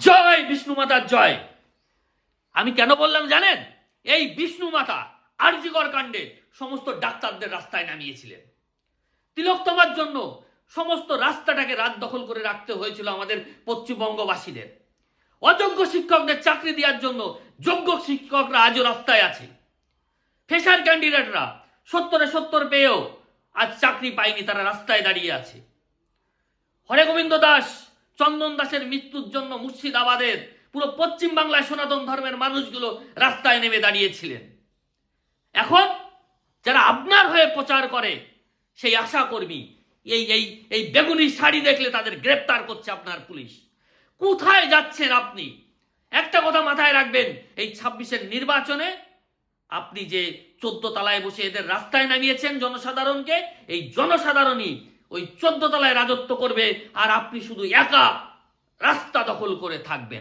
জয় বিষ্ণু মাতার জয়। আমি কেন বললাম জানেন? এই বিষ্ণু মাতা আরজিকর কাণ্ডে সমস্ত ডাক্তারদের রাস্তায় নামিয়েছিলেন। তিলোত্তমার জন্য সমস্ত রাস্তাটাকে রাত দখল করে রাখতে হয়েছিল আমাদের পশ্চিমবঙ্গবাসীদের। অযোগ্য শিক্ষকদের চাকরি দেওয়ার জন্য যোগ্য শিক্ষকরা আজও রাস্তায় আছে। ফ্রেশার ক্যান্ডিডেটরা 70 পেয়েও আজ চাকরি পায়নি, তারা রাস্তায় দাঁড়িয়ে আছে। হরেগোবিন্দ দাস, চন্দন দাসের মৃত্যুর জন্য মুর্শিদাবাদের পুরো পশ্চিম বাংলায় সনাতন ধর্মের মানুষগুলো রাস্তায় নেমে দাঁড়িয়েছিলেন। এখন যারা আপনার হয়ে প্রচার করে সেই আশাকর্মী এই এই এই বেগুনি শাড়ি দেখলে তাদের গ্রেপ্তার করছে আপনার পুলিশ। কোথায় যাচ্ছেন আপনি? একটা কথা মাথায় রাখবেন, এই 26-এর নির্বাচনে আপনি যে 14 তলায় বসে এদের রাস্তায় নামিয়েছেন জনসাধারণকে, এই জনসাধারণই ওই 14 তলায় রাজত্ব করবে, আর আপনি শুধু একা রাস্তা দখল করে থাকবেন।